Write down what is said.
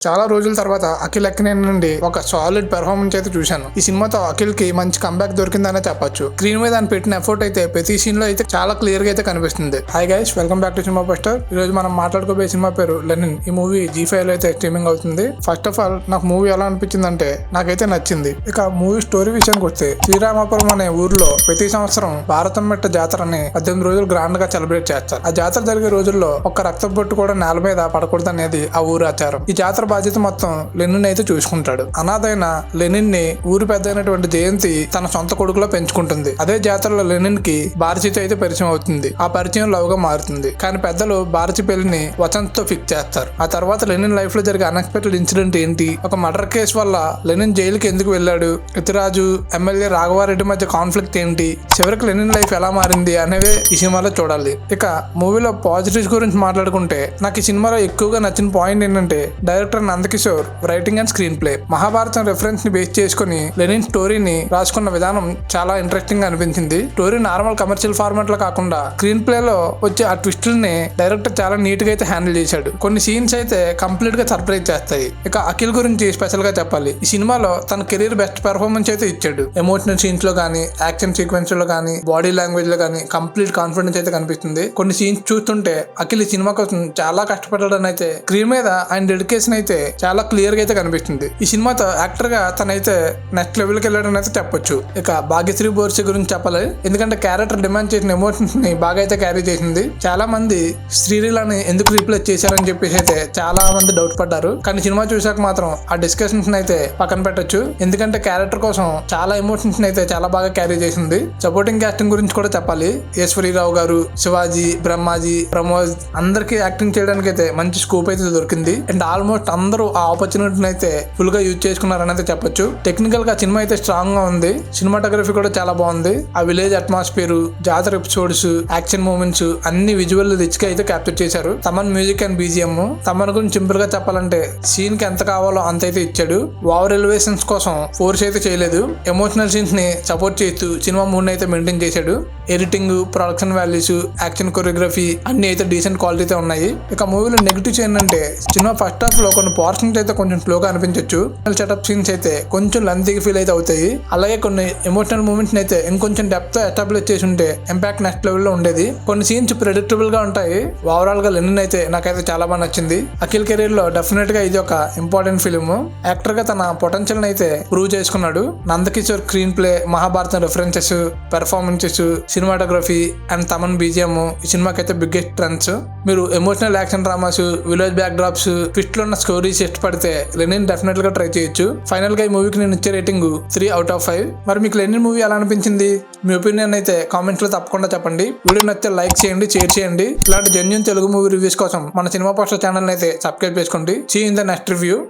చాలా రోజుల తర్వాత అఖిల్ అక్కినేని నుండి ఒక సాలిడ్ పెర్ఫార్మెన్స్ అయితే చూశాను. ఈ సినిమాతో అఖిల్ కి మంచి కంబ్యాక్ దొరికిందనే చెప్పొచ్చు. స్క్రీన్ మీద ఆయన పెట్టిన ఎఫర్ట్ అయితే ప్రతి సీన్ లో అయితే చాలా క్లియర్ గా అయితే కనిపిస్తుంది. Hi guys, welcome back to cinema poster. ఈ రోజు మనం మాట్లాడుకోబోయే సినిమా పేరు లెనిన్. ఈ మూవీ G5 లో అయితే స్ట్రీమింగ్ అవుతుంది. ఫస్ట్ ఆఫ్ ఆల్ నాకు మూవీ ఎలా అనిపించింది అంటే నాకైతే నచ్చింది. ఇక మూవీ స్టోరీ విషయానికి వస్తే శ్రీరామాపురం అనే ఊర్లో ప్రతి సంవత్సరం భారతం మెట్ట జాతరని 18 రోజులు గ్రాండ్ గా సెలబ్రేట్ చేస్తారు. ఆ జాతర జరిగే రోజుల్లో ఒక్క రక్త బొట్టు కూడా నేల మీద పడకూడదు అనేది ఆ ఊరు ఆచారం. ఈ జాతర బాధ్యత మొత్తం లెనిన్ అయితే చూసుకుంటాడు. అనాథైన లెనిన్ ని ఊరి పెద్ద అయినటువంటి జయంతి తన సొంత కొడుకులో పెంచుకుంటుంది. అదే జాతరలో లెనిన్ కి భారతితో అయితే పరిచయం అవుతుంది. ఆ పరిచయం లవ్ గా మారుతుంది. కానీ పెద్దలు భారతి పెళ్లిని వసంత్ తో ఫిక్స్ చేస్తారు. ఆ తర్వాత లెనిన్ లైఫ్ లో జరిగే అన్ఎక్స్పెక్టెడ్ ఇన్సిడెంట్ ఏంటి, ఒక మర్డర్ కేసు వల్ల లెనిన్ జైలుకి ఎందుకు వెళ్ళాడు, ఇతిరాజు ఎమ్మెల్యే రాఘవారెడ్డి మధ్య కాన్ఫ్లిక్ట్ ఏంటి, చివరికి లెనిన్ లైఫ్ ఎలా మారింది అనేవే ఈ సినిమాలో చూడాలి. ఇక మూవీలో పాజిటివ్స్ గురించి మాట్లాడుకుంటే నాకు ఈ సినిమాలో ఎక్కువగా నచ్చిన పాయింట్ ఏంటంటే director Nandakishore writing and screen play. Mahabharatam reference ని బేస్ చేసుకుని లెనిన్ స్టోరీని రాసుకున్న విధానం చాలా ఇంట్రెస్టింగ్ గా అనిపించింది. స్టోరీ నార్మల్ కమర్షియల్ ఫార్మాట్ లో కాకుండా స్క్రీన్ ప్లే లో వచ్చే ఆ ట్విస్టుల్ని డైరెక్టర్ చాలా నీట్ గా అయితే హ్యాండిల్ చేశాడు. కొన్ని సీన్స్ అయితే కంప్లీట్ గా సర్ప్రైజ్ చేస్తాయి. ఇక అఖిల్ గురించి స్పెషల్ గా చెప్పాలి. ఈ సినిమాలో తన కెరీర్ బెస్ట్ పెర్ఫార్మెన్స్ అయితే ఇచ్చాడు. ఎమోషనల్ సీన్స్ లో గానీ, యాక్షన్ సీక్వెన్స్ లో గానీ, బాడీ లాంగ్వేజ్ లో గానీ కంప్లీట్ కాన్ఫిడెన్స్ అయితే కనిపిస్తుంది. కొన్ని సీన్స్ చూస్తుంటే అఖిల్ ఈ సినిమా కోసం చాలా కష్టపడ్డాడని అయితే స్క్రీన్ మీద ఆయన డెడికేషన్ అయితే చాలా క్లియర్ గా అయితే కనిపిస్తుంది. ఈ సినిమాతో యాక్టర్ గా తనైతే నెక్స్ట్ లెవెల్ కి వెళ్ళాడని అయితే చెప్పొచ్చు. ఇక భాగ్యశ్రీ బోర్సి గురించి చెప్పాలి. ఎందుకంటే క్యారెక్టర్ డిమాండ్ చేసిన ఎమోషన్స్ ని బాగా అయితే క్యారీ చేసింది. చాలా మంది శ్రీలీలని ఎందుకు రీప్లేస్ చేశారని చెప్పేసి అయితే చాలా మంది డౌట్ పడ్డారు. కానీ సినిమా చూసాక మాత్రం ఆ డిస్కషన్స్ అయితే పక్కన పెట్టొచ్చు. ఎందుకంటే క్యారెక్టర్ కోసం చాలా ఎమోషన్స్ అయితే చాలా బాగా క్యారీ చేసింది. సపోర్టింగ్ క్యాస్టింగ్ గురించి కూడా చెప్పాలి. ఈశ్వరీరావు గారు, శివాజీ, బ్రహ్మాజీ, ప్రమోద్ అందరికి యాక్టింగ్ చేయడానికి అయితే మంచి స్కోప్ అయితే దొరికింది. అండ్ ఆల్మోస్ట్ అందరూ ఆ ఆపర్చునిటీని అయితే ఫుల్ గా యూజ్ చేసుకున్నారని అయితే చెప్పొచ్చు. టెక్నికల్ గా సినిమా అయితే స్ట్రాంగ్ గా ఉంది. సినిమాటోగ్రఫీ కూడా చాలా బాగుంది. ఆ విలేజ్ అట్మాస్ఫియర్, జాతర ఎపిసోడ్స్, యాక్షన్ మూమెంట్స్ అన్ని విజువల్ రిచ్ గా అయితే క్యాప్చర్ చేశారు. Thaman music and BGM. Thaman గురించి సింపుల్ గా చెప్పాలంటే సీన్ కి ఎంత కావాలో అంత అయితే ఇచ్చాడు. ఓవర్ ఎలివేషన్స్ కోసం ఫోర్స్ అయితే చేయలేదు. ఎమోషనల్ సీన్స్ ని సపోర్ట్ చేస్తూ సినిమా మూడ్ అయితే మెయింటైన్ చేశాడు. Editing, production values, action choreography అన్ని అయితే డీసెంట్ క్వాలిటీతో ఉన్నాయి. ఇక మూవీలో నెగిటివ్స్ ఏంటంటే సినిమా ఫస్ట్ హాఫ్ లో కొన్ని పోర్షన్స్ అయితే కొంచెం స్లోగా అనిపించవచ్చు. సెటప్ సీన్స్ అయితే కొంచెం లెంతీగా ఫీల్ అయితే అవుతాయి. అలాగే కొన్ని ఎమోషనల్ మూమెంట్స్ అయితే ఇంకొంచెం డెప్త్ ఎస్టాబ్లిష్ చేసి ఉంటే ఇంపాక్ట్ నెక్స్ట్ లెవెల్ లో ఉండేది. కొన్ని సీన్స్ ప్రెడిక్టబుల్ గా ఉంటాయి. ఓవరాల్ గా లెనిన్ అయితే నాకైతే చాలా బాగా నచ్చింది. అఖిల్ కెరీర్ లో డెఫినెట్ గా ఇది ఒక ఇంపార్టెంట్ ఫిల్మ్. యాక్టర్ గా తన పొటెన్షియల్ అయితే ప్రూవ్ చేసుకున్నాడు. Nandakishore screen play, Mahabharatam references, performances, cinematography and Thaman BGM ఈ సినిమాకి అయితే బిగ్గెస్ట్ ట్రెండ్స్. మీరు emotional action dramas, village back drops, twist లో ఉన్న స్టోరీస్ ఇష్టపడితే లెనిన్ డెఫినెట్ గా ట్రై చేయొచ్చు. ఫైనల్ గా ఈ మూవీకి నేను ఇచ్చే రేటింగ్ 3/5. మరి మీకు లెనిన్ మూవీ ఎలా అనిపించింది? మీ ఒపీనియన్ అయితే కామెంట్స్ లో తప్పకుండా చెప్పండి. వీడియో నచ్చితే లైక్ చేయండి, షేర్ చేయండి. ఇలాంటి జెన్యూన్ తెలుగు మూవీ రివ్యూస్ కోసం మన సినిమా పోస్టర్ ఛానల్ అయితే సబ్స్క్రైబ్ చేసుకోండి. See you in the next review.